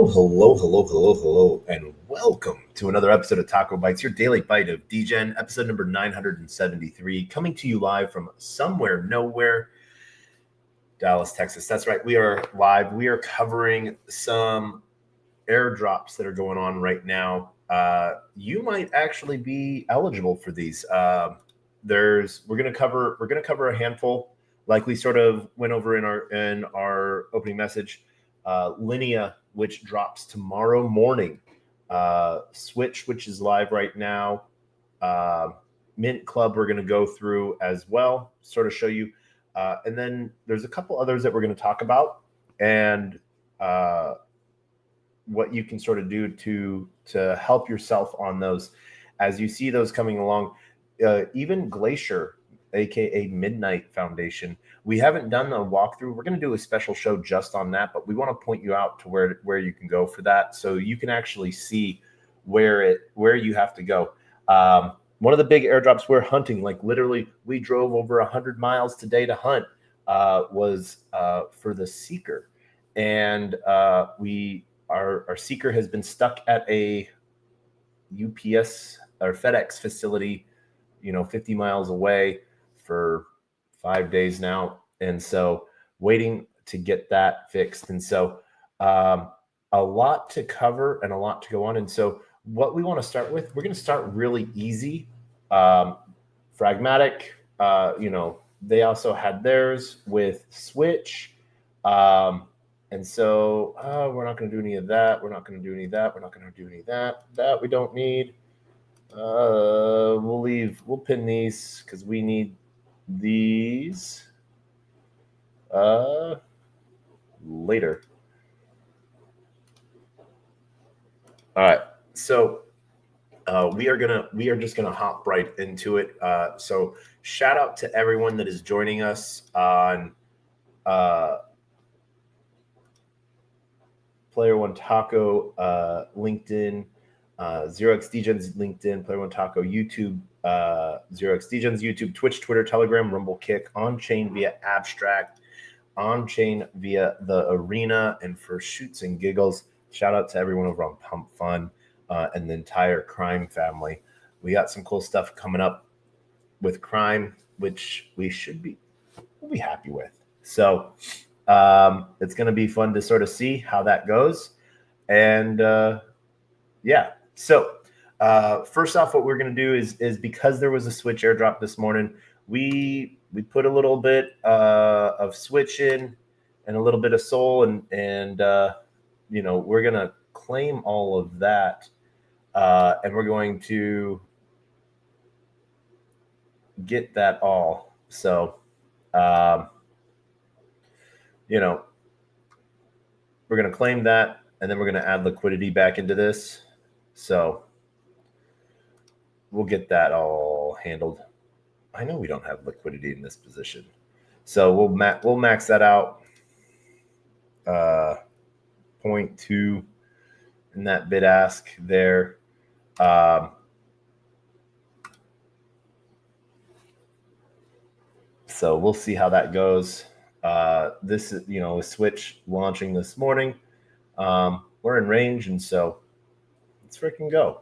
Hello, and welcome to another episode of TacoBytes, your Daily Bite of Degen, episode number 973, coming to you live from somewhere, nowhere, Dallas, Texas. That's right, we are live. We are covering some airdrops that are going on right now. You might actually be eligible for these. We're gonna cover a handful, like we sort of went over in our opening message. Linea, which drops tomorrow morning. Switch, which is live right now. Mint Club, we're going to go through as well, sort of show you. And then there's a couple others that we're going to talk about, and what you can sort of do to help yourself on those as you see those coming along. Even Glacier, aka Midnight Foundation, we haven't done the walkthrough. We're going to do a special show just on that, but we want to point you out to where you can go for that, so you can actually see where you have to go. One of the big airdrops we're hunting, like literally we drove over 100 miles today to hunt, was for the Seeker, and our Seeker has been stuck at a UPS or FedEx facility, 50 miles away for 5 days now, and so waiting to get that fixed. And so a lot to cover and a lot to go on. And so what we want to start with, we're going to start really easy. Pragmatic, they also had theirs with Switch. And so we're not going to do any of that. We're not going to do any of that. We're not going to do any of that. That we don't need. We'll pin these because we need these later. All right, so we are just gonna hop right into it. So shout out to everyone that is joining us on Player One Taco, LinkedIn, 0x Degens LinkedIn, Player One Taco YouTube, 0x Degens YouTube, Twitch, Twitter, Telegram, Rumble, Kick, on chain via Abstract, on chain via the Arena, and for shoots and giggles, shout out to everyone over on Pump Fun and the entire Crime family. We got some cool stuff coming up with Crime, which we'll be happy with. So it's going to be fun to sort of see how that goes. And yeah, so first off, what we're going to do is because there was a Switch airdrop this morning, we put a little bit of Switch in and a little bit of Soul, and we're going to claim all of that, and we're going to get that all. So we're going to claim that, and then we're going to add liquidity back into this. So we'll get that all handled. I know we don't have liquidity in this position, so we'll max that out. 0.2 in that bid ask there. So we'll see how that goes. This is, a Switch launching this morning. We're in range, and so let's freaking go.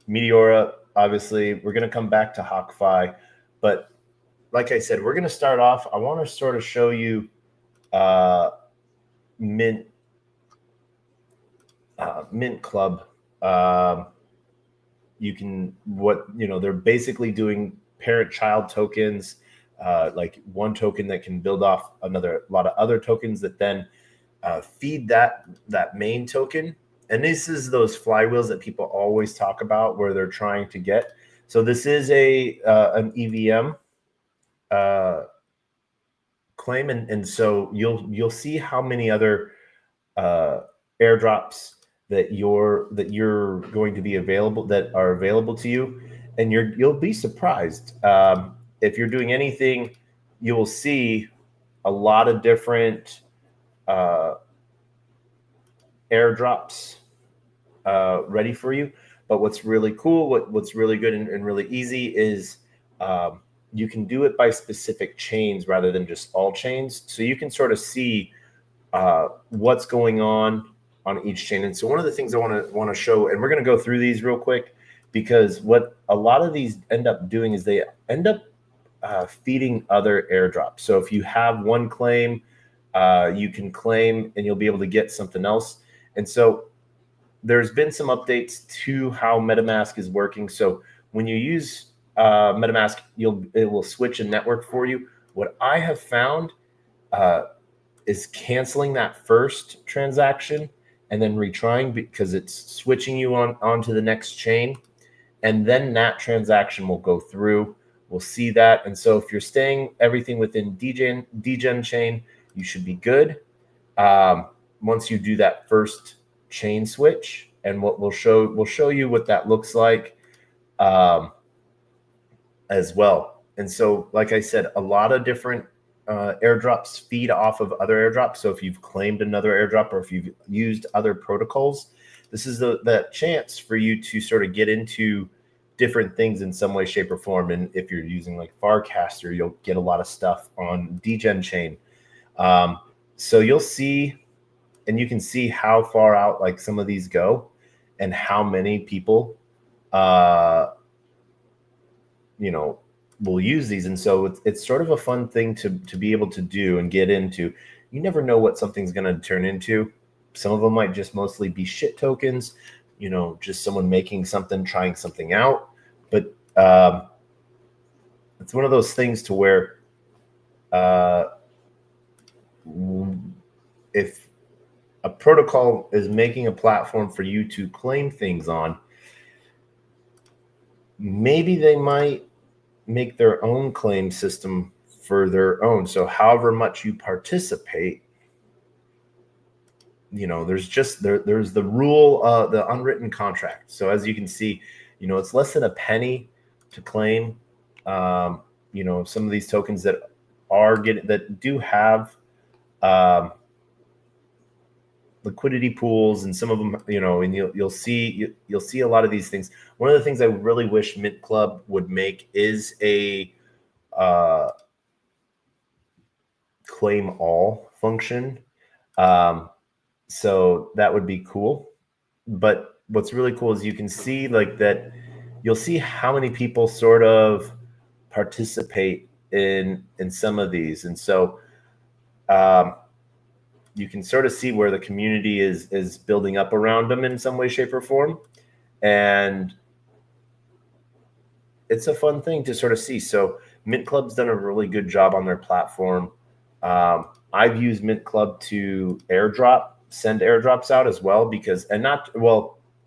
Meteora, obviously, we're going to come back to HawkFi, but like I said, we're going to start off. I want to sort of show you Mint Club. They're basically doing parent-child tokens, like one token that can build off a lot of other tokens that then feed that main token. And this is those flywheels that people always talk about, where they're trying to get. So this is an EVM claim, and so you'll see how many other airdrops that you're going to be available, that are available to you, and you'll be surprised. If you're doing anything, you will see a lot of different airdrops ready for you. But what's really cool, what's really good and really easy is you can do it by specific chains rather than just all chains. So you can sort of see what's going on each chain. And so one of the things I want to show, and we're going to go through these real quick, because what a lot of these end up doing is they end up feeding other airdrops. So if you have one claim, you can claim and you'll be able to get something else. And so there's been some updates to how MetaMask is working. So when you use MetaMask, it will switch a network for you. What I have found is canceling that first transaction and then retrying, because it's switching you onto the next chain, and then that transaction will go through. We'll see that. And so if you're staying everything within Degen chain, you should be good. Once you do that first chain switch, and what we'll show you what that looks like as well. And so, like I said, a lot of different airdrops feed off of other airdrops. So if you've claimed another airdrop, or if you've used other protocols, this is the chance for you to sort of get into different things in some way, shape, or form. And if you're using like Farcaster, you'll get a lot of stuff on Degen chain. So you'll see, and you can see how far out like some of these go, and how many people, will use these. And so it's sort of a fun thing to be able to do and get into. You never know what something's going to turn into. Some of them might just mostly be shit tokens, just someone making something, trying something out. But it's one of those things to where if a protocol is making a platform for you to claim things on, maybe they might make their own claim system for their own. So however much you participate, there's the rule, the unwritten contract. So as you can see, it's less than a penny to claim, some of these tokens that do have liquidity pools, and some of them, and you'll see a lot of these things. One of the things I really wish Mint Club would make is a claim all function. So that would be cool. But what's really cool is you can see like that, you'll see how many people sort of participate in some of these. And so you can sort of see where the community is building up around them in some way, shape, or form. And it's a fun thing to sort of see. So Mint Club's done a really good job on their platform. I've used Mint Club to send airdrops out as well,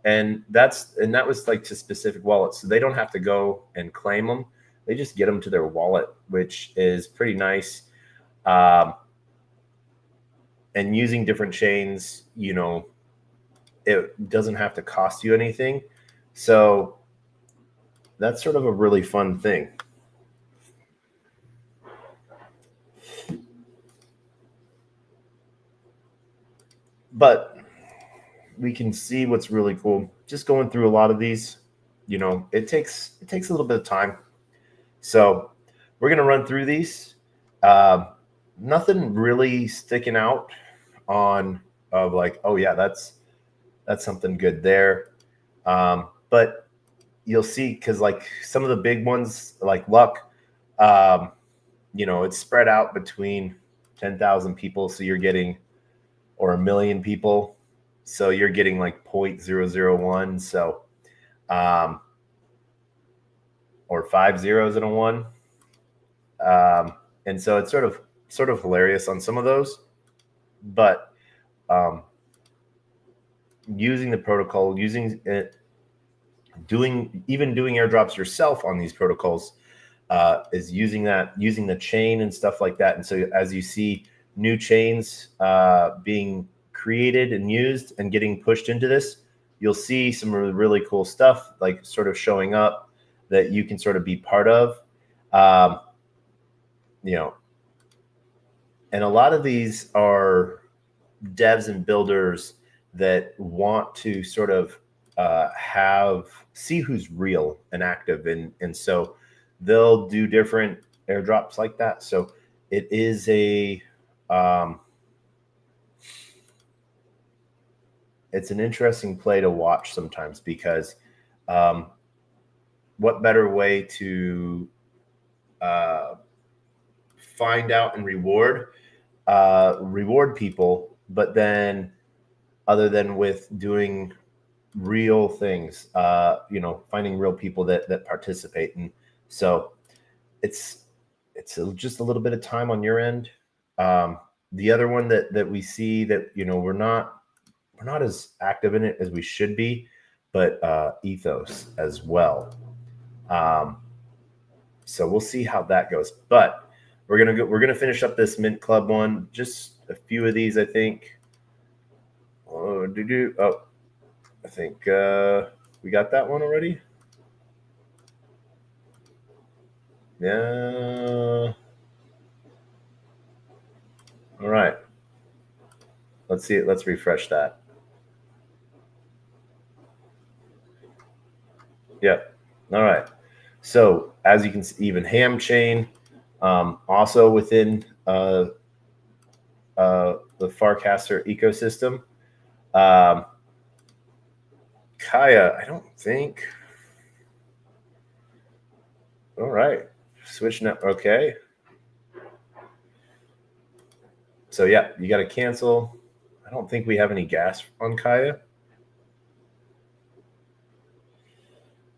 and that was like to specific wallets. So they don't have to go and claim them. They just get them to their wallet, which is pretty nice. And using different chains, it doesn't have to cost you anything. So that's sort of a really fun thing. But we can see what's really cool. Just going through a lot of these, it takes a little bit of time. So we're going to run through these. Nothing really sticking out of like, oh yeah, that's something good there. But you'll see, because like some of the big ones like Luck, it's spread out between 10,000 people. So you're getting, or 1 million people. So you're getting like 0.001. So, or 5 zeros in a 1. And so it's sort of hilarious on some of those, but using the protocol, using it, doing airdrops yourself on these protocols, is using the chain and stuff like that. And so as you see new chains being created and used and getting pushed into this, you'll see some really, really cool stuff like sort of showing up that you can sort of be part of. And a lot of these are devs and builders that want to sort of see who's real and active, and so they'll do different airdrops like that. So it is a it's an interesting play to watch sometimes because what better way to find out and reward people, but then other than with doing real things, finding real people that participate. And so it's just a little bit of time on your end. The other one that we see that, we're not as active in it as we should be, but ethos as well. So we'll see how that goes. But we're gonna finish up this Mint Club one. Just a few of these, I think. I think we got that one already. Yeah. All right. Let's see it. Let's refresh that. Yep. All right. So as you can see, even ham chain, also within the Farcaster ecosystem. Kaya, I don't think. All right. Switch now. Okay. So yeah, you got to cancel. I don't think we have any gas on Kaya.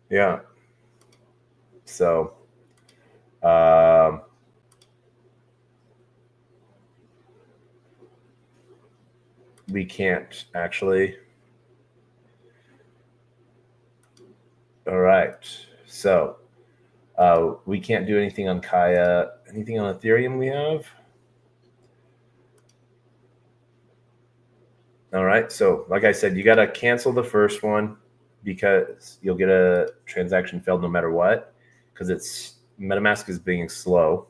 Yeah. So we can't actually. All right. So we can't do anything on Kaya. Anything on Ethereum we have? All right. So like I said, you got to cancel the first one because you'll get a transaction failed no matter what, because it's MetaMask is being slow.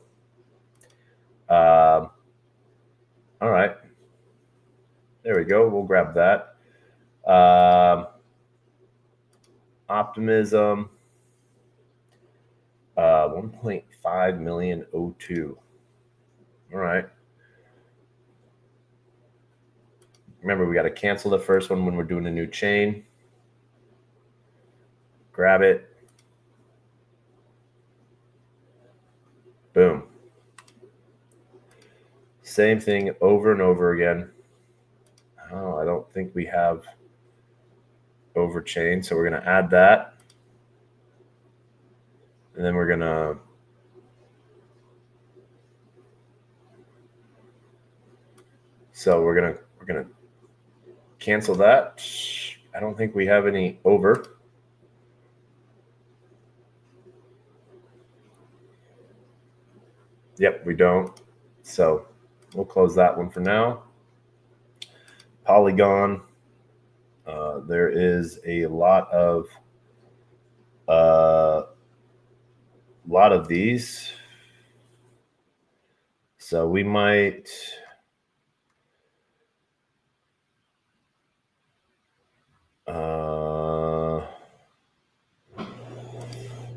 All right. There we go. We'll grab that. Optimism. 1.5 million O2. All right. Remember, we got to cancel the first one when we're doing a new chain. Grab it. Boom. Same thing over and over again. Oh, I don't think we have overchain, so we're going to add that. And then we're going to cancel that. I don't think we have any over. Yep, we don't. So we'll close that one for now. Polygon. There is a lot of these. So we might.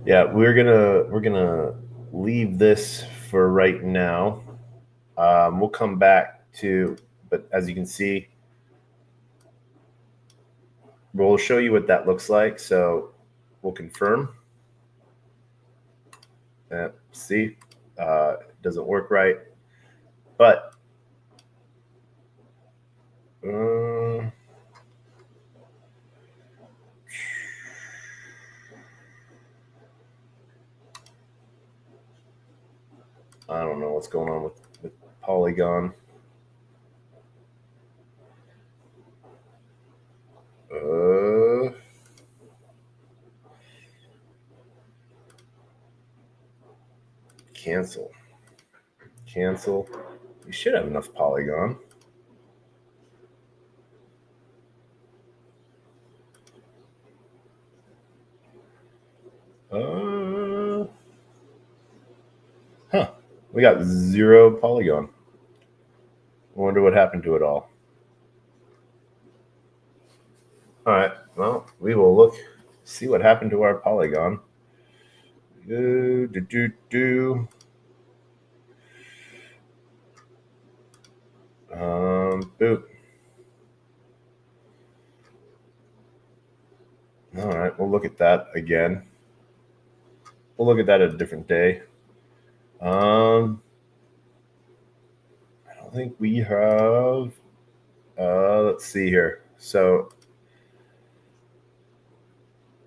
Yeah, we're gonna leave this for right now. We'll come back to, but as you can see, we'll show you what that looks like. So we'll confirm. See, it doesn't work right, but I don't know what's going on with Polygon. Cancel. You should have enough Polygon. We got 0 Polygon. I wonder what happened to it all. All right. Well, we will see what happened to our Polygon. Boop. that again. We'll look at that a different day. I don't think we have. Let's see here. So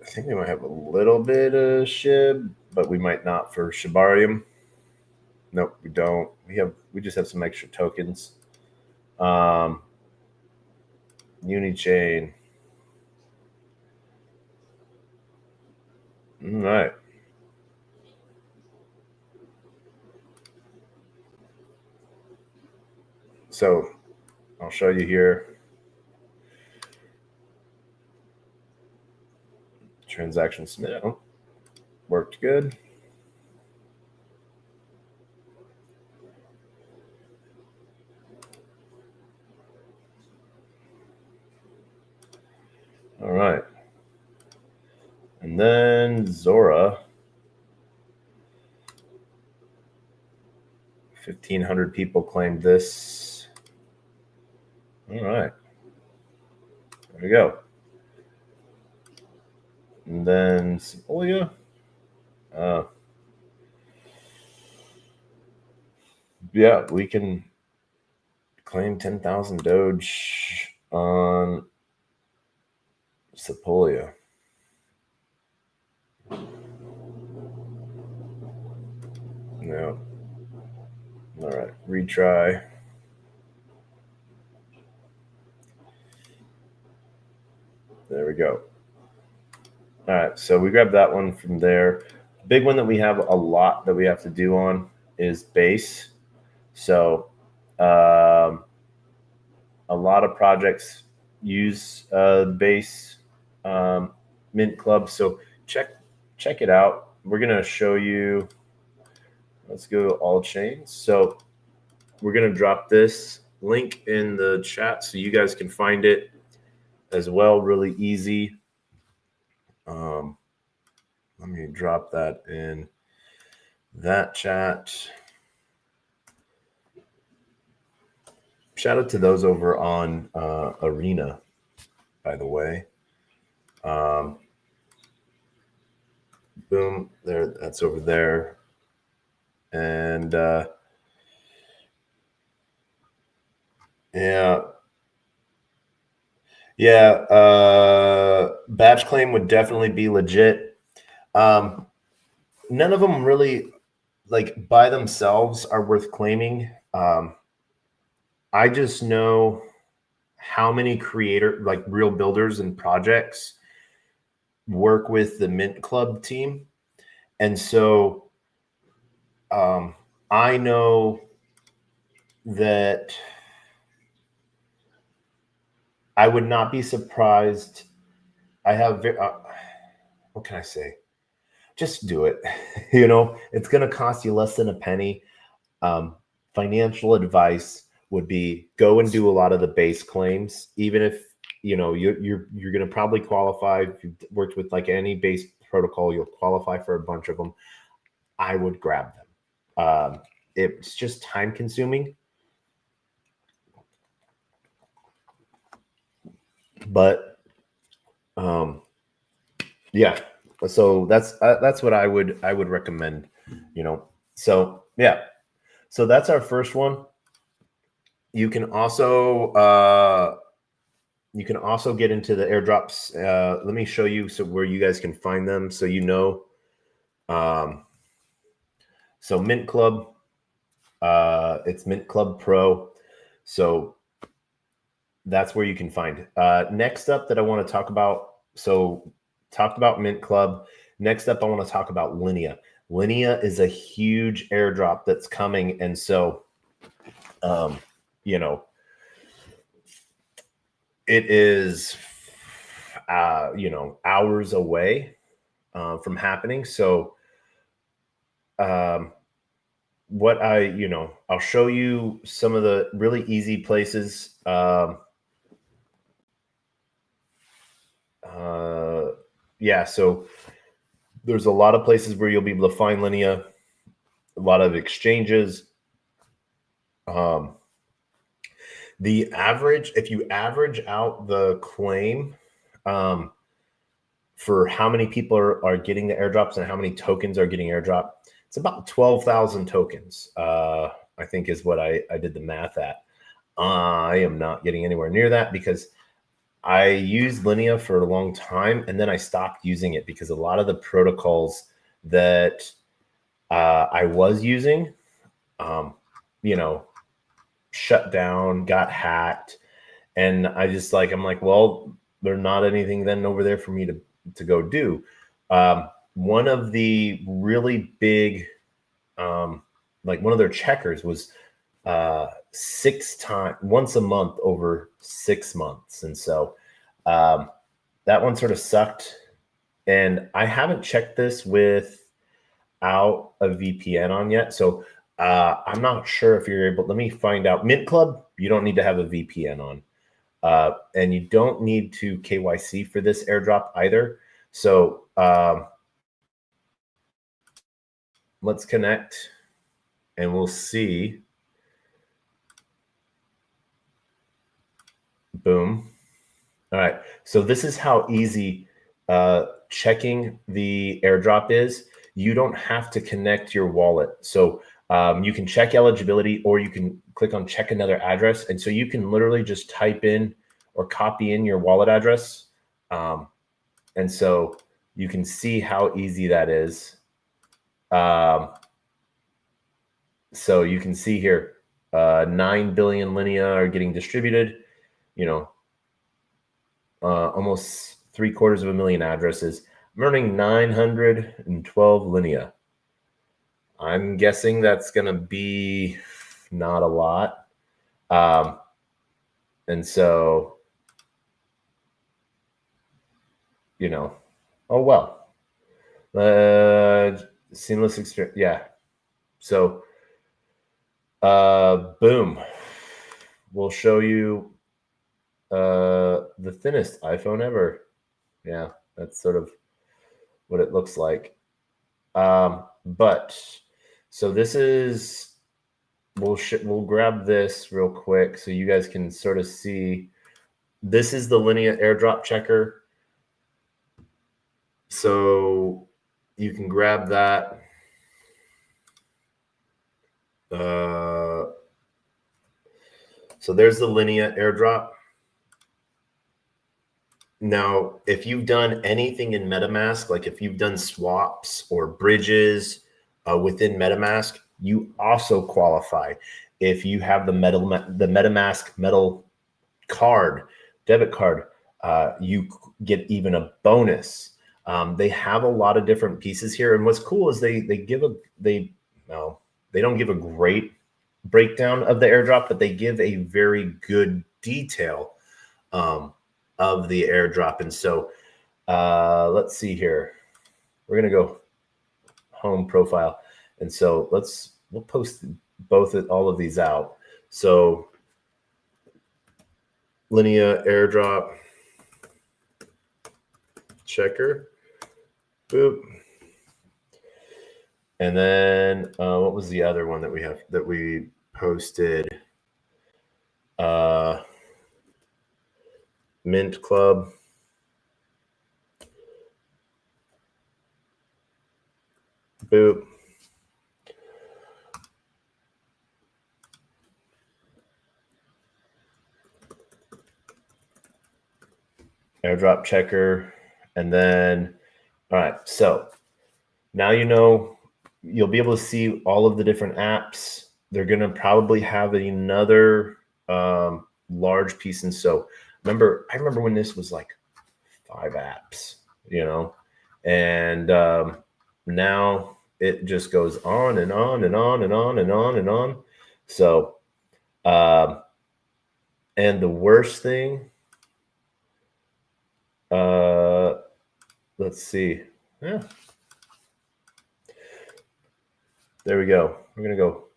I think we might have a little bit of SHIB, but we might not for Shibarium. Nope, we don't. We just have some extra tokens. Unichain. All right. So I'll show you here. Transaction submit. Oh, worked good. All right. And then Zora. 1,500 people claimed this. All right. There we go. And then Sepolia. Yeah, we can claim 10,000 Doge on Sepolia. No. All right, retry. There we go. All right, so we grabbed that one from there. Big one that we have a lot that we have to do on is base. So a lot of projects use base Mint Club. So check it out. We're gonna show you. Let's go all chains. So we're gonna drop this link in the chat so you guys can find it as well. Really easy. Let me drop that in that chat. Shout out to those over on Arena, by the way. Boom, there. That's over there. And batch claim would definitely be legit. None of them really, like by themselves, are worth claiming. I just know how many like real builders and projects work with the Mint Club team. And so I know that I would not be surprised. I have, what can I say? Just do it. You know, it's going to cost you less than a penny. Financial advice would be go and do a lot of the base claims, even if you know you're going to probably qualify. If you've worked with like any base protocol, you'll qualify for a bunch of them. I would grab them. It's just time consuming, but yeah. So that's what I would recommend. You know. So yeah. So that's our first one. You can also get into the airdrops. Let me show you where you guys can find them, so you know. So Mint Club, it's Mint Club Pro. So that's where you can find it. Next up that I want to talk about. So talked about Mint Club. Next up, I want to talk about Linea. Linea is a huge airdrop that's coming, and so you know, it is you know, hours away from happening. So what I'll show you some of the really easy places. So there's a lot of places where you'll be able to find Linea, a lot of exchanges. The average, if you average out the claim for how many people are getting the airdrops and how many tokens are getting airdrop. It's about 12,000 tokens, I think is what I did the math at. I am not getting anywhere near that because I used Linea for a long time and then I stopped using it because a lot of the protocols that I was using, shut down, got hacked. And I'm like, well, there's not anything then over there for me to go do. One of the really big, one of their checkers was 6 times, once a month over 6 months. And so that one sort of sucked. And I haven't checked this without a VPN on yet. So I'm not sure if you're able, let me find out. Mint Club, you don't need to have a VPN on. And you don't need to KYC for this airdrop either. So let's connect and we'll see. Boom. All right. So this is how easy checking the airdrop is. You don't have to connect your wallet. So you can check eligibility or you can click on check another address. And so you can literally just type in or copy in your wallet address. And so you can see how easy that is. So you can see here, 9 billion Linea are getting distributed, almost 750,000 addresses. I'm earning 912 Linea. I'm guessing that's going to be not a lot. And so, oh, well, seamless experience. Yeah. So, boom, we'll show you the thinnest iPhone ever. Yeah, that's sort of what it looks like. But so this is, we'll grab this real quick so you guys can sort of see. This is the Linea airdrop checker. So you can grab that. So there's the Linea airdrop. Now, if you've done anything in MetaMask, like if you've done swaps or bridges within MetaMask, you also qualify. If you have the MetaMask metal card, debit card, you get even a bonus. They have a lot of different pieces here, and what's cool is they don't give a great breakdown of the airdrop, but they give a very good detail of the airdrop. And so let's see here. We're gonna go home profile, and so we'll post all of these out. So Linea airdrop checker, boop. And then what was the other one that we posted? Mint Club. Boop. Airdrop checker. And then, all right, so now you'll be able to see all of the different apps. They're going to probably have another large piece. And so I remember when this was like 5 apps, and now it just goes on and on and on and on and on and on. So, and the worst thing, let's see. Yeah. There we go. We're going to go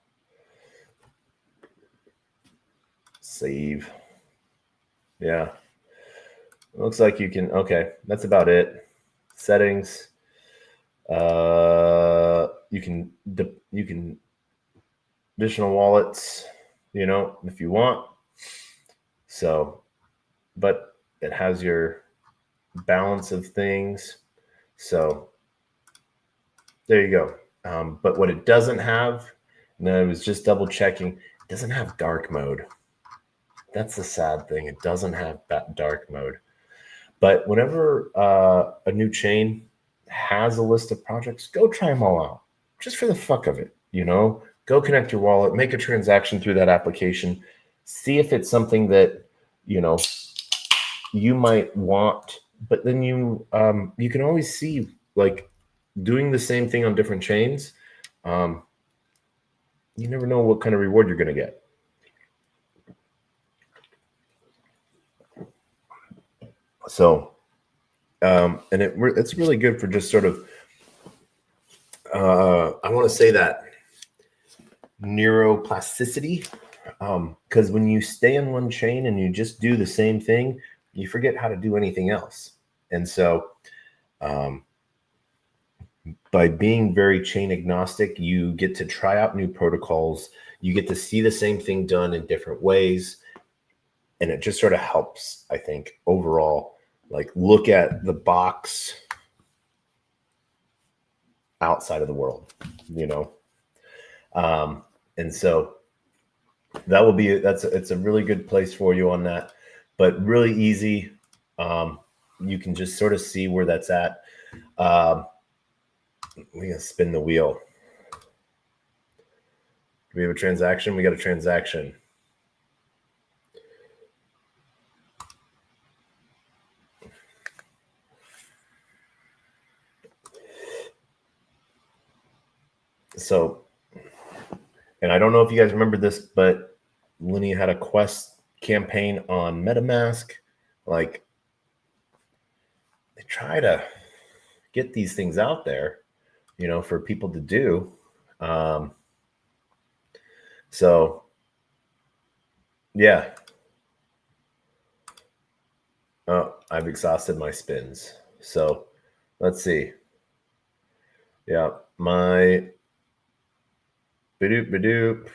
save. Yeah. It looks like you can, okay, that's about it. Settings. You can additional wallets, if you want. So, but it has your balance of things. So there you go. But what it doesn't have, and I was just double checking, it doesn't have dark mode. That's the sad thing. It doesn't have that dark mode. But whenever a new chain has a list of projects, go try them all out, just for the fuck of it. Go connect your wallet, make a transaction through that application, see if it's something that you might want. But then you can always see, like, doing the same thing on different chains. You never know what kind of reward you're going to get. So, and it's really good for just sort of, I want to say that neuroplasticity, because when you stay in one chain and you just do the same thing, you forget how to do anything else. And so, by being very chain agnostic, you get to try out new protocols. You get to see the same thing done in different ways. And it just sort of helps, I think, overall, like, look at the box outside of the world, and so that will be, it's a really good place for you on that, but really easy. You can just sort of see where that's at. We're gonna spin the wheel. Do we have a transaction? We got a transaction. So, and I don't know if you guys remember this, but Linea had a Quest campaign on MetaMask. Like, they try to get these things out there, for people to do. So, yeah. Oh, I've exhausted my spins. So, let's see. Yeah, my Badoop.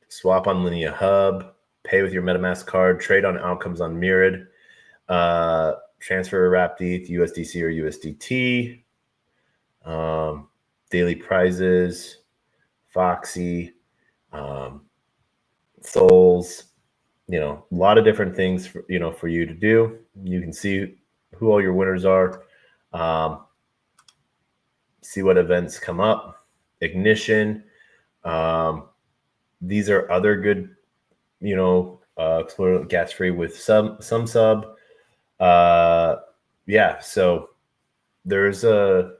Swap on Linea Hub. Pay with your MetaMask card. Trade on outcomes on Mirrored. Transfer wrapped ETH, USDC or USDT. Daily prizes. Foxy. Souls. A lot of different things for you to do. You can see who all your winners are. See what events come up. Ignition. These are other good, explore gas free with some sub. Yeah, so there's a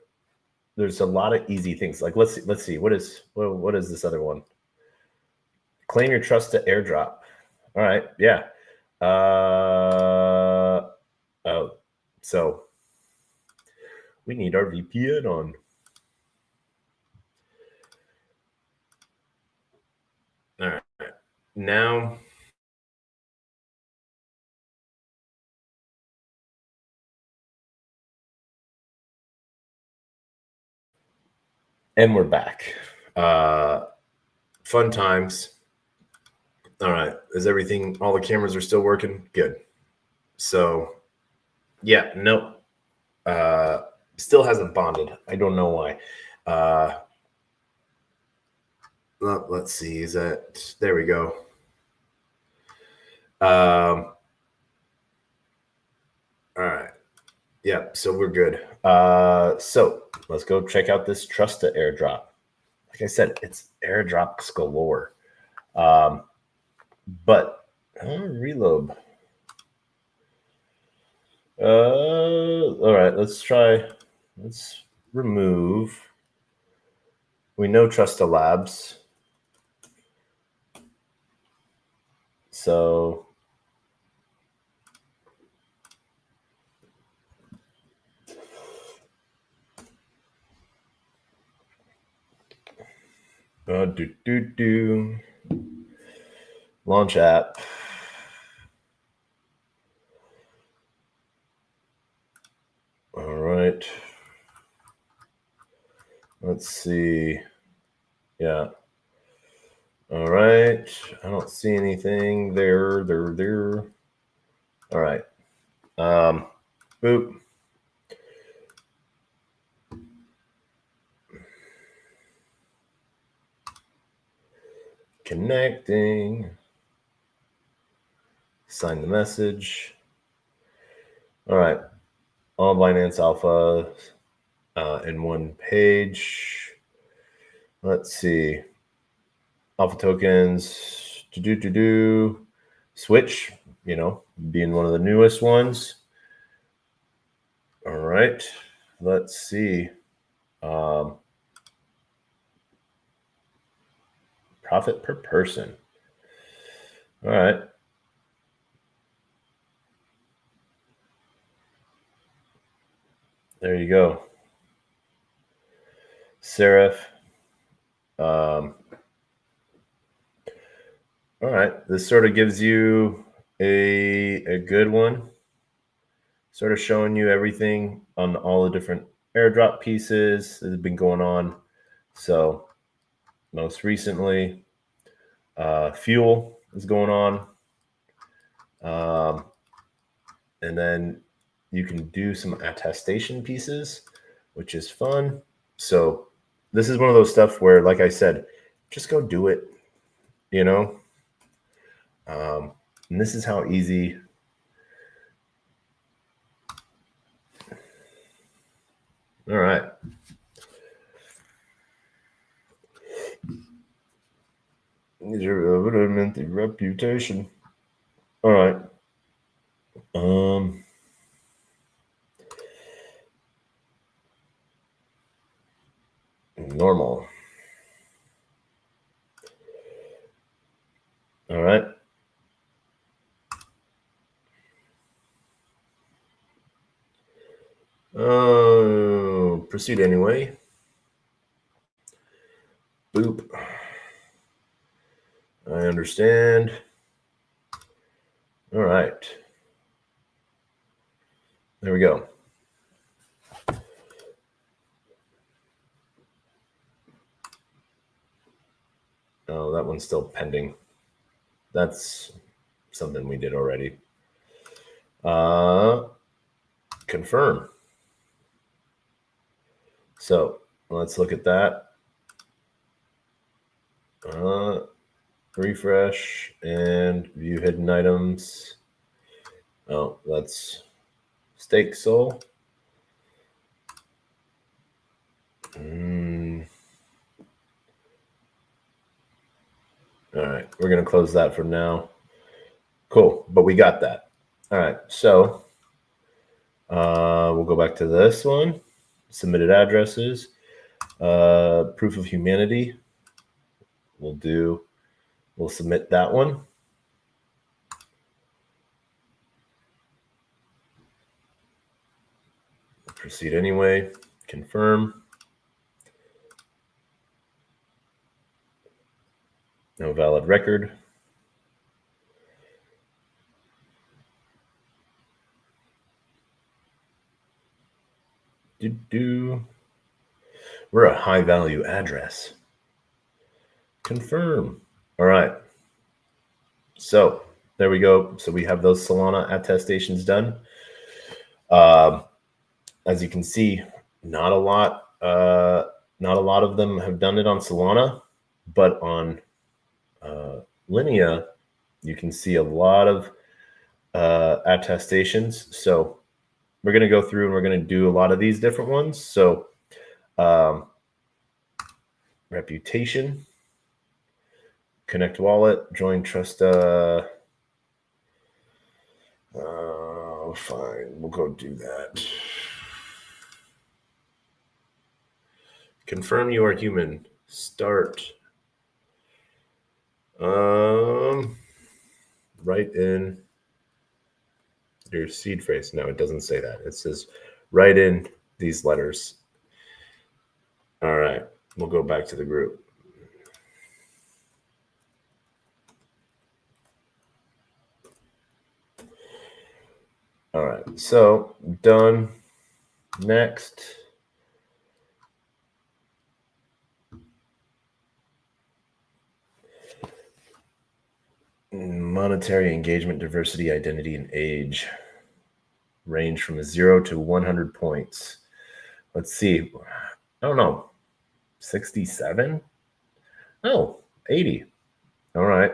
lot of easy things. Like, let's see what is this other one? Claim your trust to airdrop. All right, yeah. Oh, so we need our VPN on. All right, now. And we're back. Fun times. All right. Is everything, all the cameras are still working? Good. So, yeah, no. Still hasn't bonded. I don't know why. Let's see. Is that, there we go. All right. Yeah, so we're good. So let's go check out this Trust to airdrop. Like I said, it's airdrops galore. But reload. All right, let's remove. We know Trusta Labs. So launch app. All right. Let's see. Yeah. All right. I don't see anything there. All right. Boop. Connecting. Sign the message. All right. All Binance Alpha in one page. Let's see. Alpha tokens. Switch, being one of the newest ones. All right. Let's see. Profit per person. All right. There you go. Seraph. All right. This sort of gives you a good one. Sort of showing you everything on all the different airdrop pieces that have been going on. So most recently, fuel is going on. And then you can do some attestation pieces, which is fun. So this is one of those stuff where, like I said, just go do it, and this is how easy. All right. These are evident the reputation. All right. Normal. All right. Proceed anyway. Boop. I understand. All right. There we go. Oh, that one's still pending. That's something we did already. Confirm. So let's look at that. Refresh and view hidden items. Oh, that's stake soul. All right, we're going to close that for now. Cool, but we got that. All right, so we'll go back to this one. Submitted addresses. Proof of humanity. We'll submit that one. Proceed anyway. Confirm. No valid record. We're a high value address. Confirm. All right. So there we go. So we have those Solana attestations done. As you can see, not a lot of them have done it on Solana, but on Linea, you can see a lot of attestations. So we're going to go through and we're going to do a lot of these different ones. So reputation, connect wallet, join trust. Fine, we'll go do that. Confirm you are human. Start. Write in your seed phrase. No, it doesn't say that. It says write in these letters. All right, we'll go back to the group. All right, so done. Next. Monetary engagement, diversity, identity, and age. range from 0 to 100 points. Let's see. I don't know. 67? Oh, 80. All right.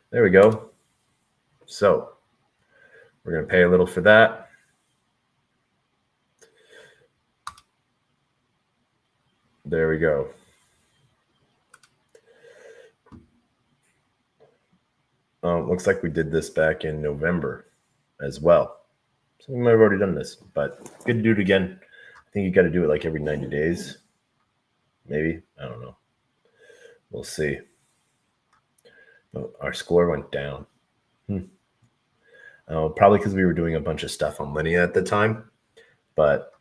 There we go. So we're going to pay a little for that. There we go. Looks like we did this back in November as well. So we might have already done this, but good to do it again. I think you got to do it like every 90 days. Maybe. I don't know. We'll see. Oh, our score went down. Probably because we were doing a bunch of stuff on Linea at the time. But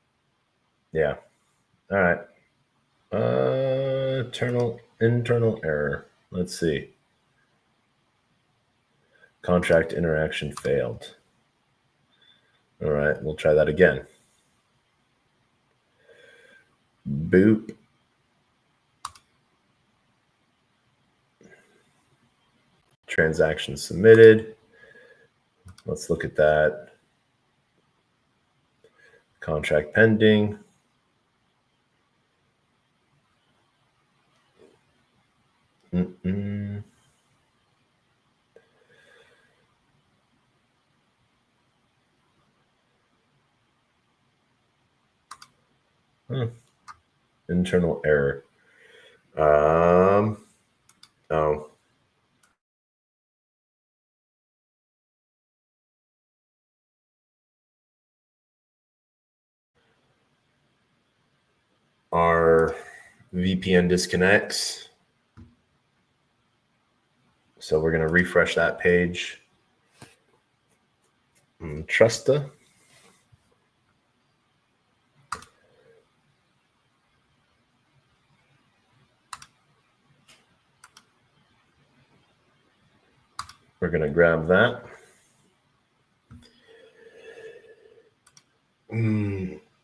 yeah. All right. Internal error. Let's see. Contract interaction failed. All right, we'll try that again. Boop. Transaction submitted. Let's look at that. Contract pending. Internal error. Oh. Our VPN disconnects. So we're going to refresh that page. Trusta. We're going to grab that.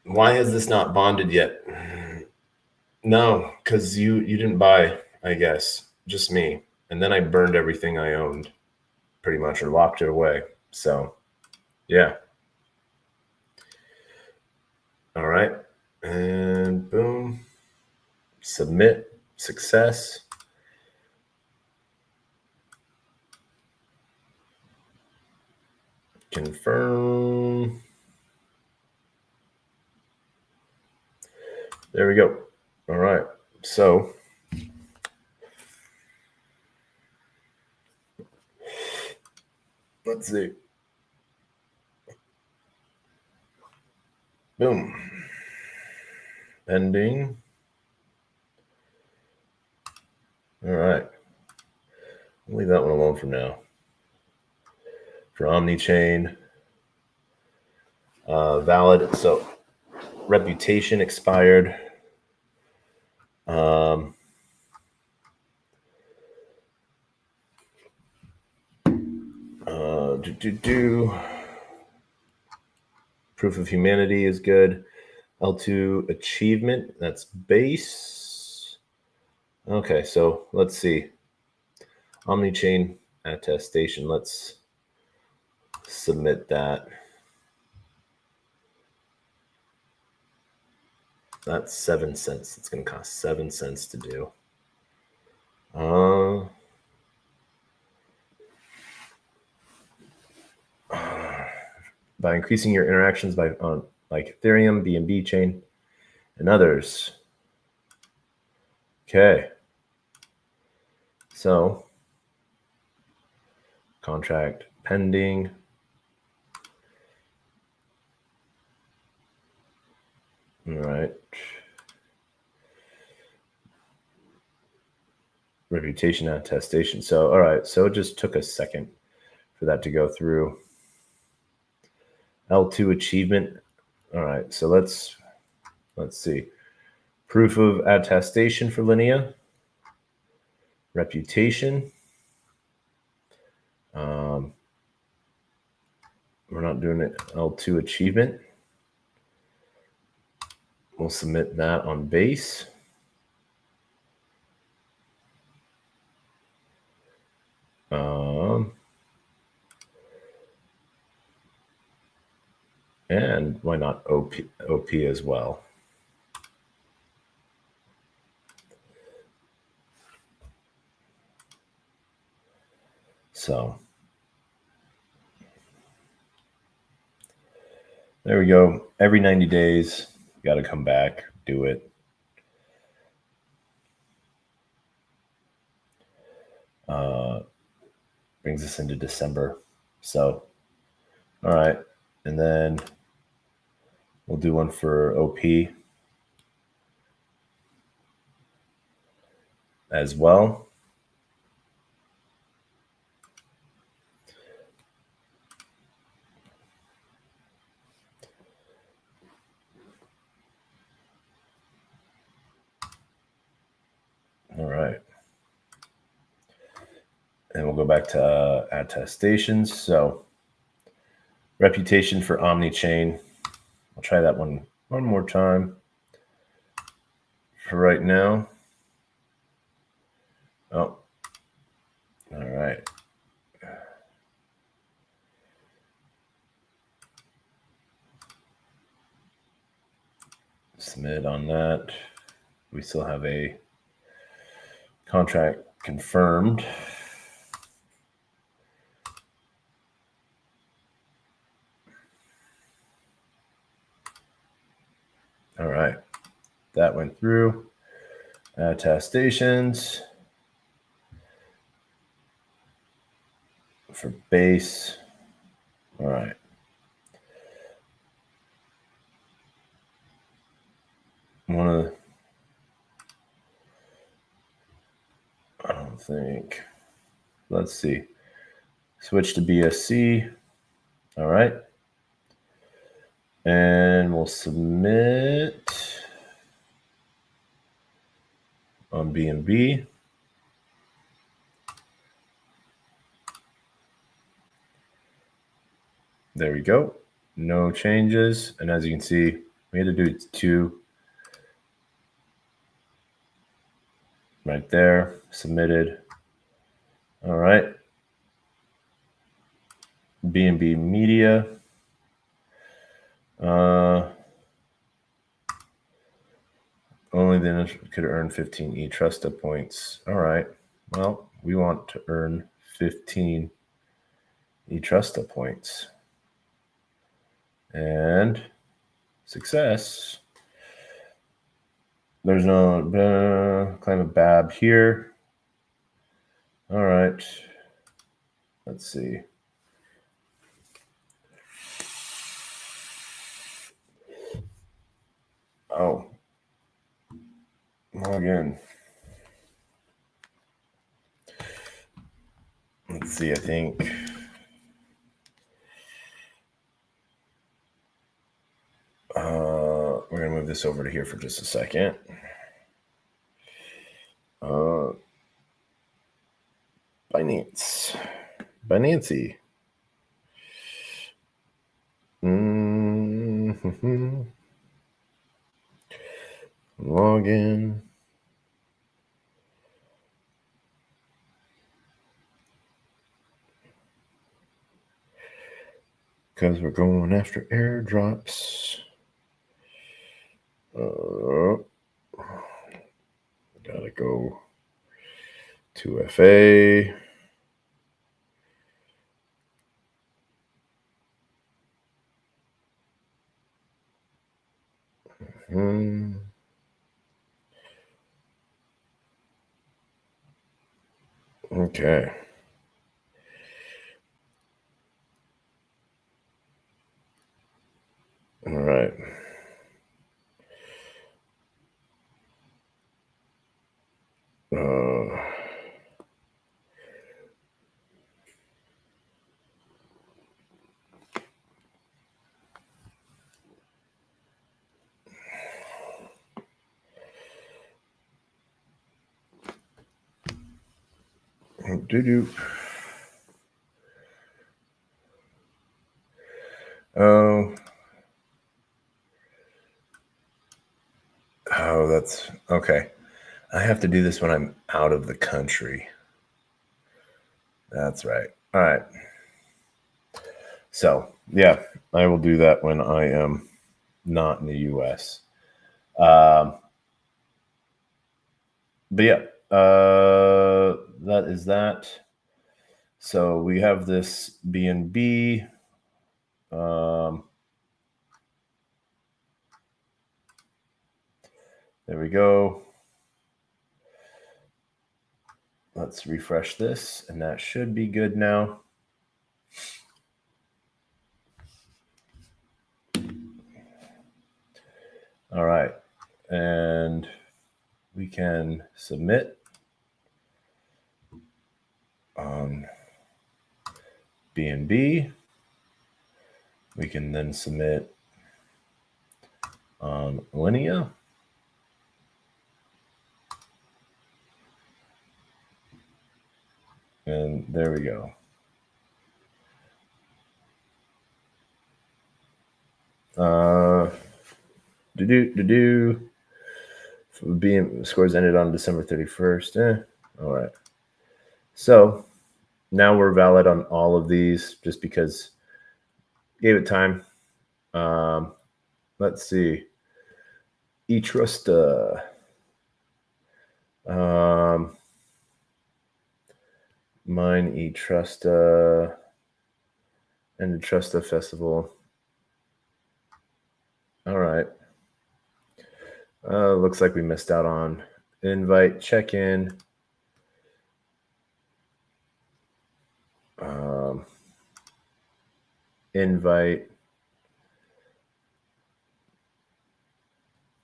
Why has this not bonded yet? No, because you didn't buy, I guess. Just me. And then I burned everything I owned, pretty much, or locked it away. So, yeah. All right. And boom. Submit. Success. Confirm. There we go. All right. So let's see. Boom. Pending. All right. I'll leave that one alone for now. For OmniChain, valid. So reputation expired. Proof of humanity is good. L2 achievement, that's base. Okay, so let's see. OmniChain attestation, let's submit that. That's 7 cents. It's going to cost 7 cents to do. By increasing your interactions on like Ethereum, BNB chain, and others. Okay. So contract pending. All right. Reputation attestation. So, all right. So it just took a second for that to go through. L2 achievement. All right. So let's see. Proof of attestation for Linea. Reputation. We're not doing it. L2 achievement. We'll submit that on base. And why not OP as well? So there we go. Every 90 days, got to come back, do it. Brings us into December. So, all right. And then we'll do one for OP as well. All right. And we'll go back to attestations. So, reputation for OmniChain. I'll try that one more time for right now. Oh, all right. Submit on that. We still have a contract confirmed. All right. That went through. Attestations for base. All right. One of the, I don't think. Let's see. Switch to BSC. All right. And we'll submit on BNB. There we go. No changes. And as you can see, we had to do 2 right there. Submitted. All right. BNB Media. Only then could earn 15 eTrusta points. All right. Well, we want to earn 15 eTrusta points. And success. There's no claim a BAB here. All right. Let's see. Oh. Log in. Let's see, I think. We're going to move this over to here for just a second. Binance. Mm-hmm. Log in. Because we're going after airdrops. Gotta go to FA. Okay. All right. Doo-doo. Oh, that's okay. I have to do this when I'm out of the country. That's right. All right. So yeah, I will do that when I am not in the US. But yeah, that is that. So we have this B&B. There we go. Let's refresh this, and that should be good now. All right, and we can submit on B&B. We can then submit on Linea. And there we go. Being scores ended on December 31st. All right. So now we're valid on all of these just because gave it time. Let's see. eTrusta. Mine eTrusta and the Trusta Festival. All right. Looks like we missed out on invite check-in. Invite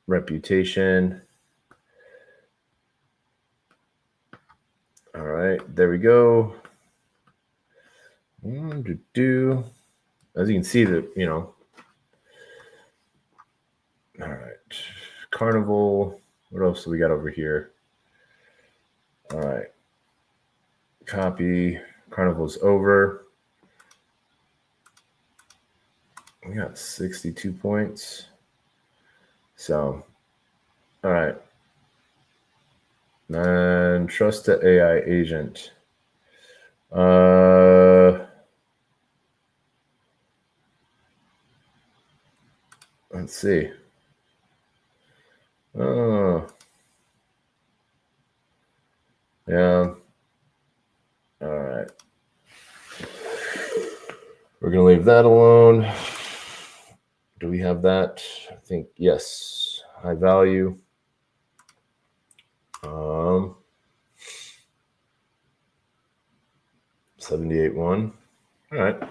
reputation. All right, there we go. As you can see that, all right. Carnival. What else do we got over here? All right. Copy. Carnival's over. We got 62 points. So, all right. And trust the AI agent. Let's see. Oh, yeah. All right. We're going to leave that alone. Do we have that? I think, yes. High value. 78.1. All right.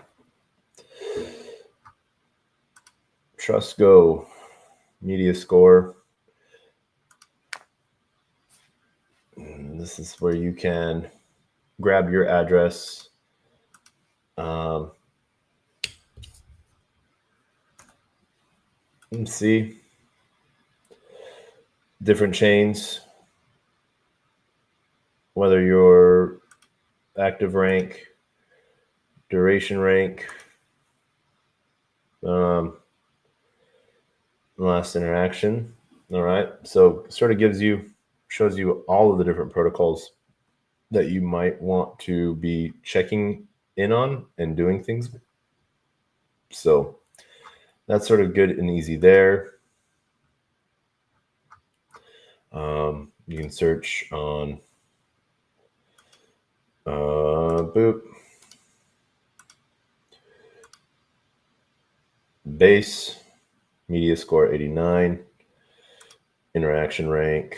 Trust Go. Media score. And this is where you can grab your address. And see different chains, whether your active rank, duration rank, last interaction. All right. So sort of shows you all of the different protocols that you might want to be checking in on and doing things. So that's sort of good and easy there. You can search on boop, base, media score 89, interaction rank,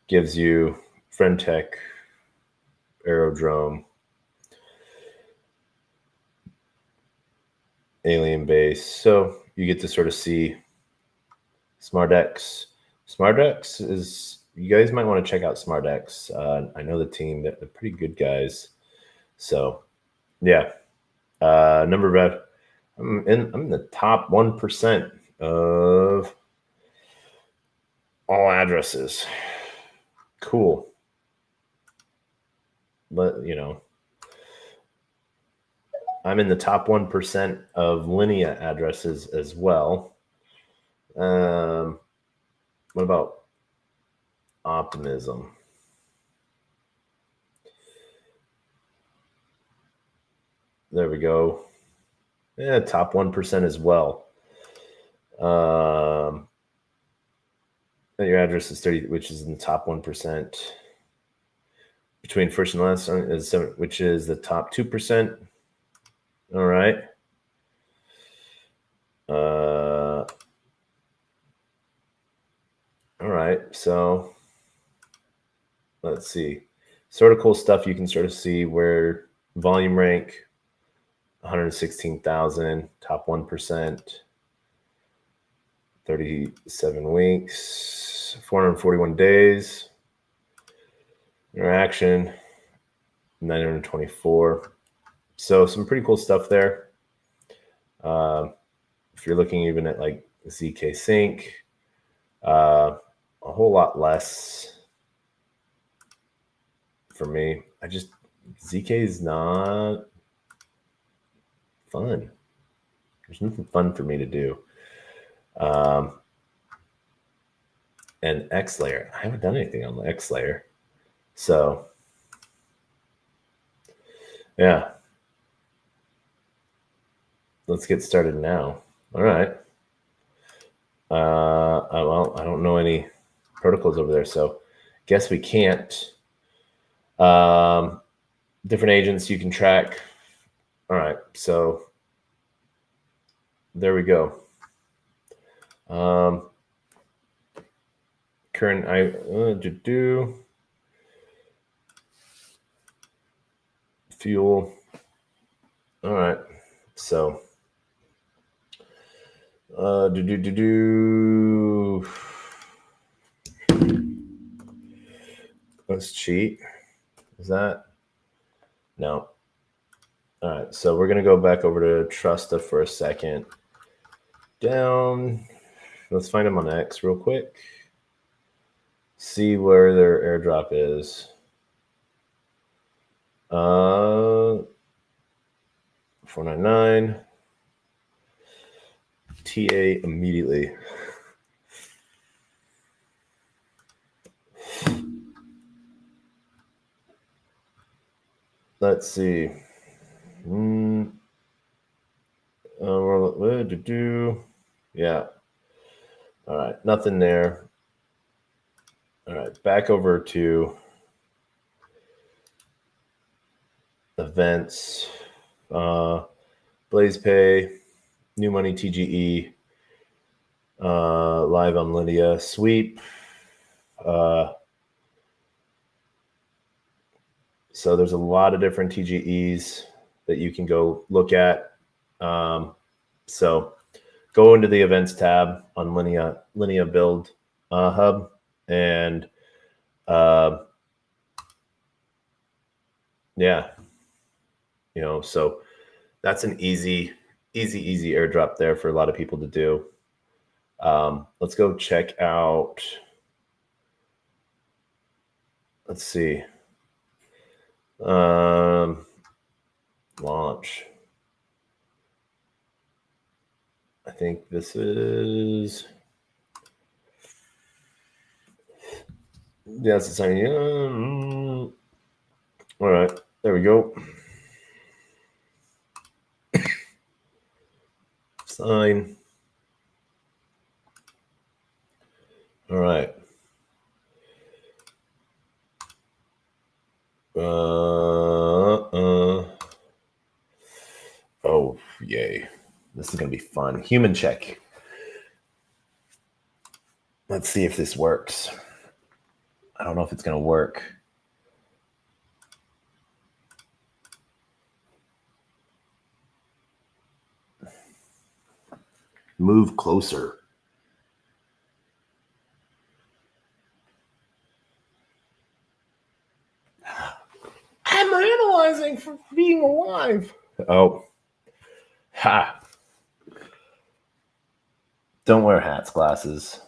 gives you friend tech, aerodrome, alien base. So you get to sort of see SmartX. SmartX is, you guys might want to check out SmartX. I know the team, they're pretty good guys. So yeah, number of, I'm in the top 1% of all addresses. Cool. But I'm in the top 1% of Linea addresses as well. What about Optimism? There we go. Yeah, top 1% as well. Your address is 30, which is in the top 1%. Between first and last is 7, which is the top 2%. All right. All right. So let's see. Sort of cool stuff. You can sort of see where volume rank 116,000, top 1%, 37 weeks, 441 days. Interaction 924. So some pretty cool stuff there. If you're looking even at like ZK Sync, a whole lot less for me. ZK is not fun. There's nothing fun for me to do. And X layer, I haven't done anything on the X layer. So yeah, let's get started now. All right. Well, I don't know any protocols over there, so guess we can't. Different agents you can track. All right, so there we go. Current fuel. All right, so let's cheat. Is that no? All right, so we're gonna go back over to Trusta for a second. Down. Let's find them on X real quick. See where their airdrop is. 499. TA immediately. Let's see. Yeah. All right. Nothing there. All right. Back over to events. Blaze Pay. New Money TGE. Live on Lydia. Sweep. So there's a lot of different TGEs that you can go look at. So go into the events tab on Linea Build Hub, and yeah, so that's an easy airdrop there for a lot of people to do. Let's go check out. Let's see. Launch. I think this is. Yeah, it's the same. All right, there we go. Sign. All right. Oh, yay. This is going to be fun. Human check. Let's see if this works. I don't know if it's going to work. Move closer. I'm analyzing for being alive. Oh. Ha. Don't wear hats, glasses.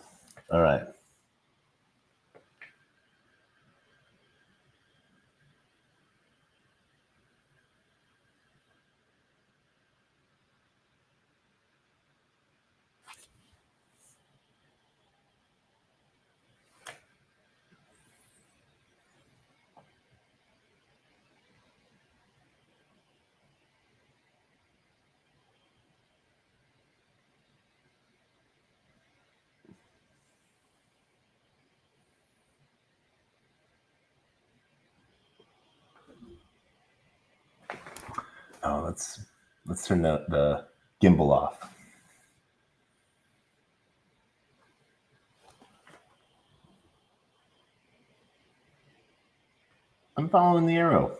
All right. Oh, let's turn the gimbal off. I'm following the arrow.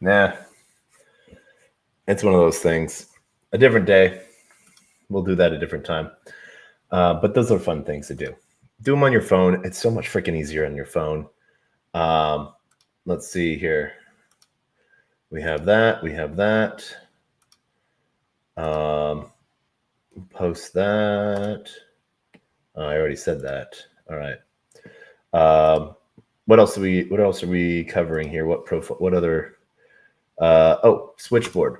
Nah, it's one of those things. A different day. We'll do that a different time. But those are fun things to do. Do them on your phone. It's so much freaking easier on your phone. Let's see here. We have that. We have that. Post that. I already said that. All right. What else are we covering here? What other switchboard.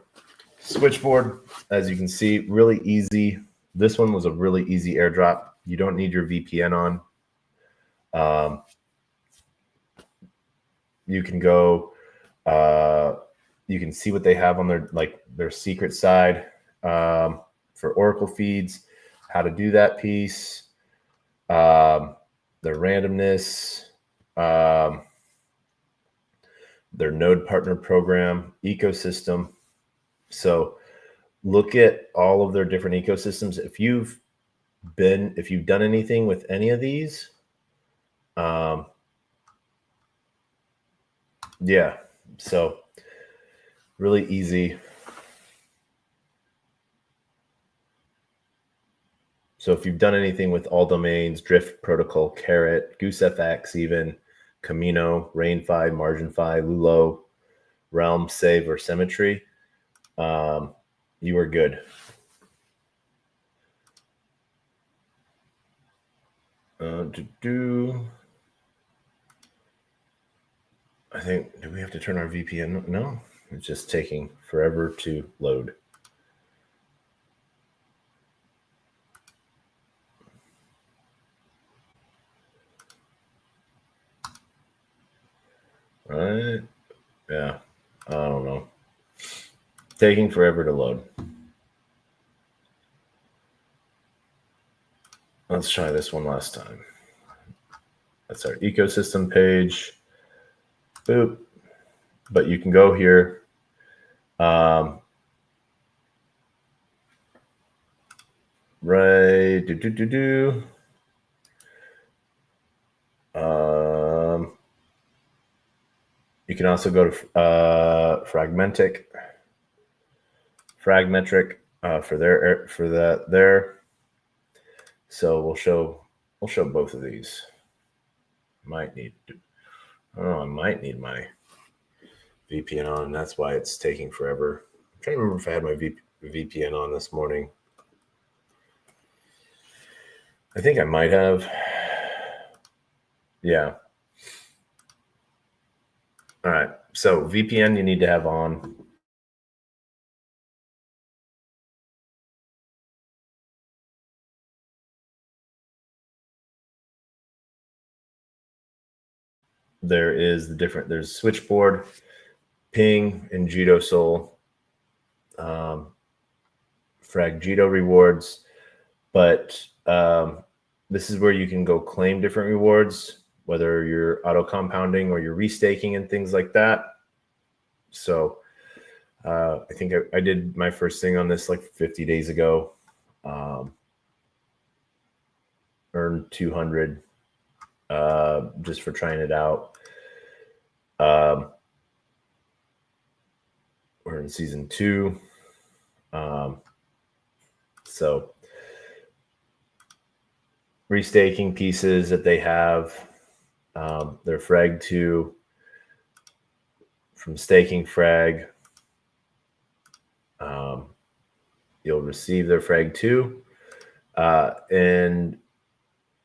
Switchboard, as you can see, really easy. This one was a really easy airdrop. You don't need your VPN on. You can go you can see what they have on their secret side for Oracle feeds, how to do that piece, their randomness, their node partner program, ecosystem. So look at all of their different ecosystems. If you've done anything with any of these, yeah, so really easy. So if you've done anything with all domains, Drift Protocol, Carrot, GooseFX, even Camino, RainFi, MarginFi, Lulo, Realm, Save, or Symmetry, you are good. I think, do we have to turn our VPN? No, it's just taking forever to load. Right? Yeah, I don't know. Taking forever to load. Let's try this one last time. That's our ecosystem page. Boop. But you can go here. Right. You can also go to Fragmentric for that there. So we'll show both of these. I might need my VPN on. That's why it's taking forever. I'm trying to remember if I had my VPN on this morning. I think I might have. Yeah. All right. So VPN you need to have on. There's switchboard, ping, and Jito Soul, Frag Jito rewards. But this is where you can go claim different rewards, whether you're auto compounding or you're restaking and things like that. So I think I did my first thing on this like 50 days ago. Earned 200 just for trying it out. We're in season 2. So restaking pieces that they have, their frag 2 from staking frag. You'll receive their frag 2, and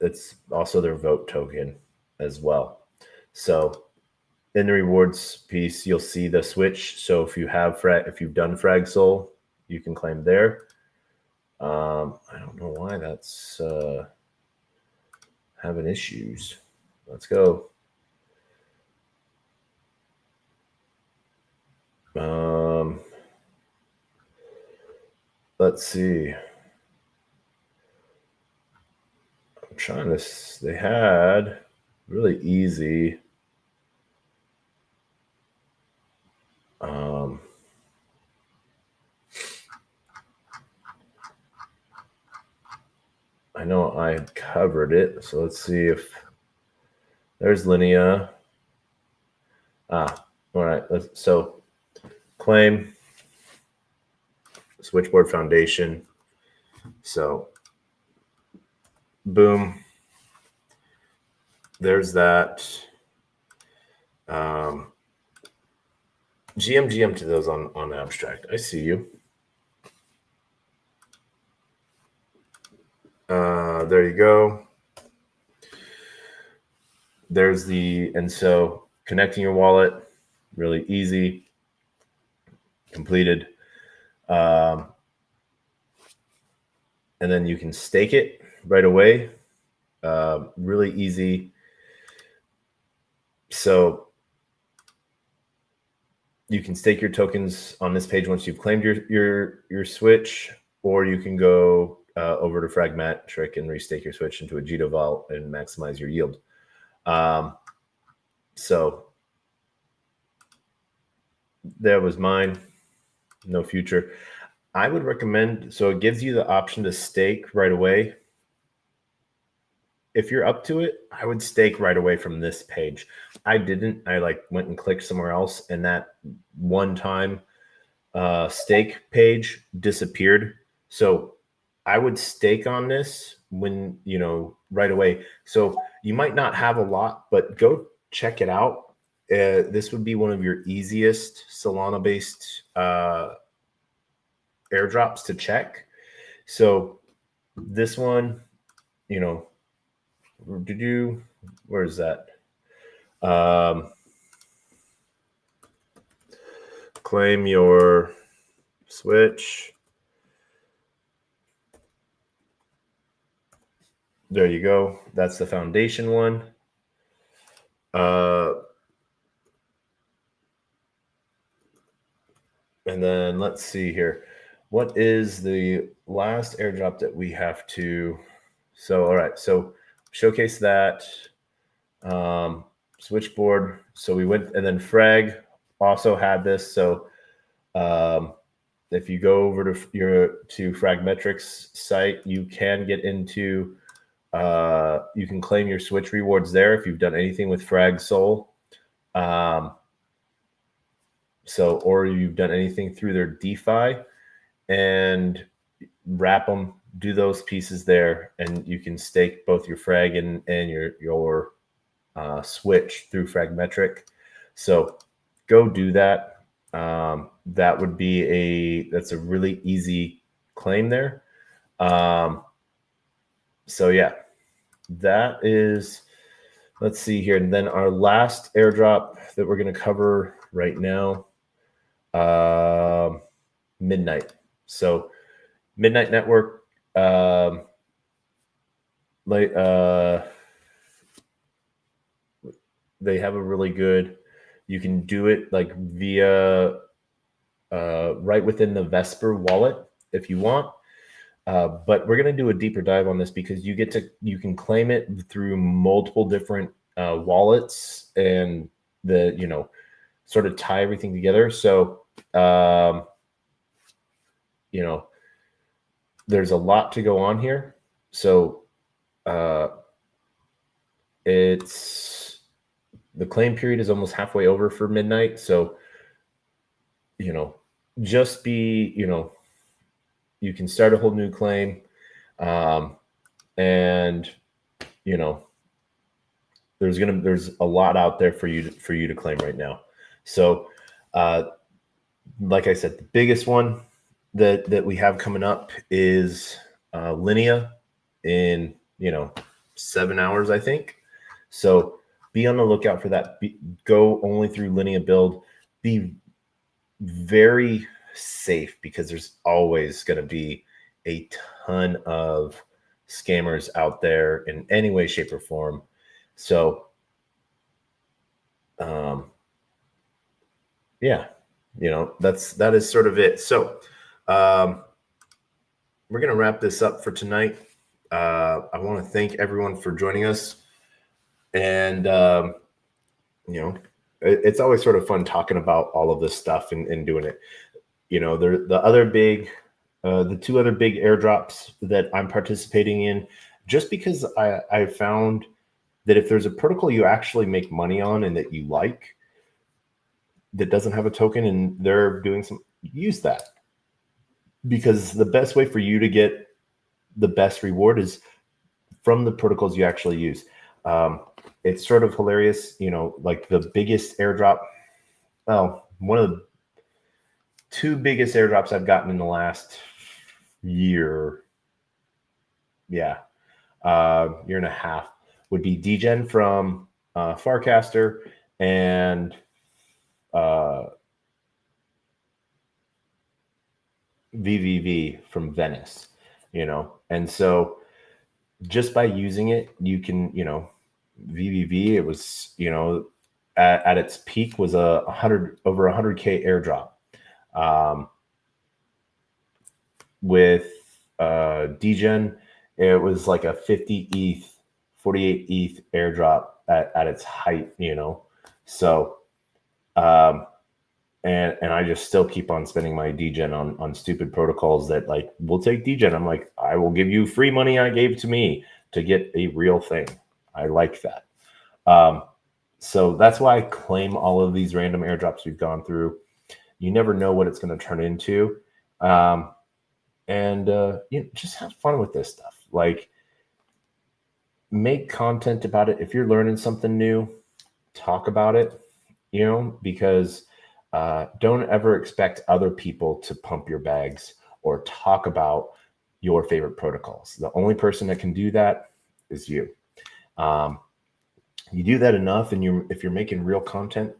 it's also their vote token as well. So in the rewards piece, you'll see the switch. So if you've done frag soul, you can claim there. I don't know why that's having issues. Let's go. Let's see. trying to, they had really easy. I know I had covered it, so let's see if there's Linea. All right. So claim switchboard foundation. So boom. There's that. GM to those on abstract. I see you. There you go. There's and so connecting your wallet, really easy, completed. And then you can stake it right away. Really easy. So you can stake your tokens on this page once you've claimed your switch, or you can go over to Fragmetric and restake your switch into a Jito vault and maximize your yield. So there was mine. No future. I would recommend, so it gives you the option to stake right away. If you're up to it, I would stake right away from this page. I didn't. I went and clicked somewhere else, and that one time stake page disappeared. So I would stake on this when, right away. So you might not have a lot, but go check it out. This would be one of your easiest Solana-based airdrops to check. So this one, where is that? Claim your switch. There you go. That's the foundation one. And then let's see here. What is the last airdrop that we have to? So, all right. So showcase that switchboard. So we went, and then Frag also had this. So if you go over to Fragmetric's site, you can get into, you can claim your switch rewards there if you've done anything with Frag Soul. So, or you've done anything through their DeFi, and wrap them, do those pieces there, and you can stake both your Frag and your switch through Fragmetric. So go do that. That would be that's a really easy claim there. So yeah, that is, let's see here. And then our last airdrop that we're going to cover right now, Midnight. So Midnight Network, they have a really good, you can do it via right within the Vesper wallet if you want. But we're going to do a deeper dive on this because you can claim it through multiple different wallets, and sort of tie everything together. So, there's a lot to go on here. So, the claim period is almost halfway over for Midnight. So, just be, you can start a whole new claim. And, there's a lot out there for you to claim right now. So, like I said, the biggest one that we have coming up is Linea in 7 hours, I think. So be on the lookout for that. Go only through Linea build. Be very safe because there's always going to be a ton of scammers out there in any way, shape, or form. So, yeah, that is sort of it. So, we're going to wrap this up for tonight. I want to thank everyone for joining us. And, it's always sort of fun talking about all of this stuff and doing it. The two other big airdrops that I'm participating in, just because I found that if there's a protocol you actually make money on and that you like, that doesn't have a token and they're doing use that, because the best way for you to get the best reward is from the protocols you actually use. It's sort of hilarious, like the biggest airdrop. Well, one of the two biggest airdrops I've gotten in the last year, year and a half, would be Degen from Farcaster and VVV from Venice, and so just by using it, you can, VVV, it was, at its peak was over 100K airdrop. With Degen, it was like a 50 ETH, 48 ETH airdrop at its height, so and I just still keep on spending my Degen on stupid protocols that, like, will take Degen. I'm like, I will give you free money I gave to me to get a real thing. I like that. So that's why I claim all of these random airdrops we've gone through. You never know what it's going to turn into. Just have fun with this stuff. Like, make content about it. If you're learning something new, talk about it, because don't ever expect other people to pump your bags or talk about your favorite protocols. The only person that can do that is you. You do that enough, and if you're making real content,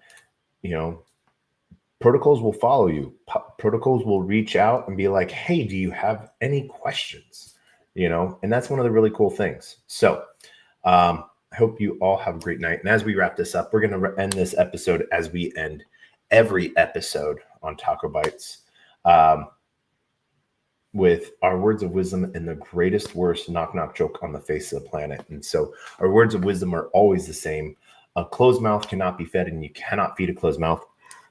protocols will follow you. Protocols will reach out and be like, hey, do you have any questions? And that's one of the really cool things. So I hope you all have a great night. And as we wrap this up, we're going to end this episode as we end every episode on TacoBytes, with our words of wisdom and the greatest, worst knock joke on the face of the planet. And so our words of wisdom are always the same. A closed mouth cannot be fed, and you cannot feed a closed mouth.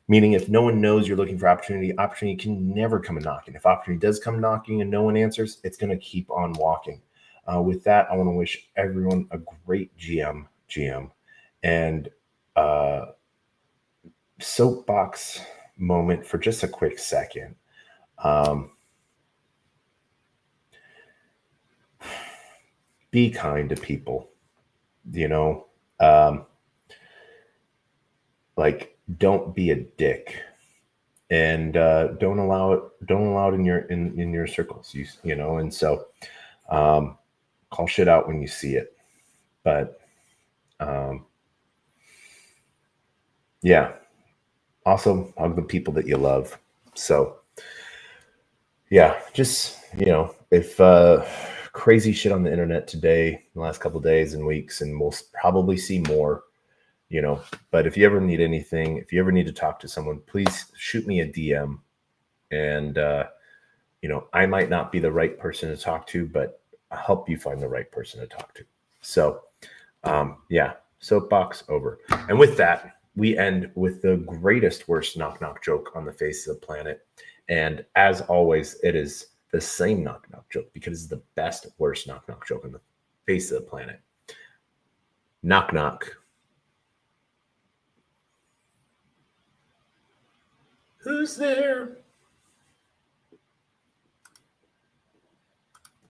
Meaning, if no one knows you're looking for opportunity can never come knocking. If opportunity does come knocking and no one answers, it's going to keep on walking. With that, I want to wish everyone a great GM, and soapbox moment for just a quick second. Be kind to people, like, don't be a dick, and don't allow it in your circles, and so call shit out when you see it, but also hug the people that you love. So just if crazy shit on the internet today, the last couple of days and weeks, and we'll probably see more, but if you ever need anything, if you ever need to talk to someone, please shoot me a DM, and I might not be the right person to talk to, but I'll help you find the right person to talk to. So soapbox over. And with that, we end with the greatest, worst knock joke on the face of the planet. And as always, it is the same knock joke, because it's the best, worst knock joke on the face of the planet. Knock knock. Who's there?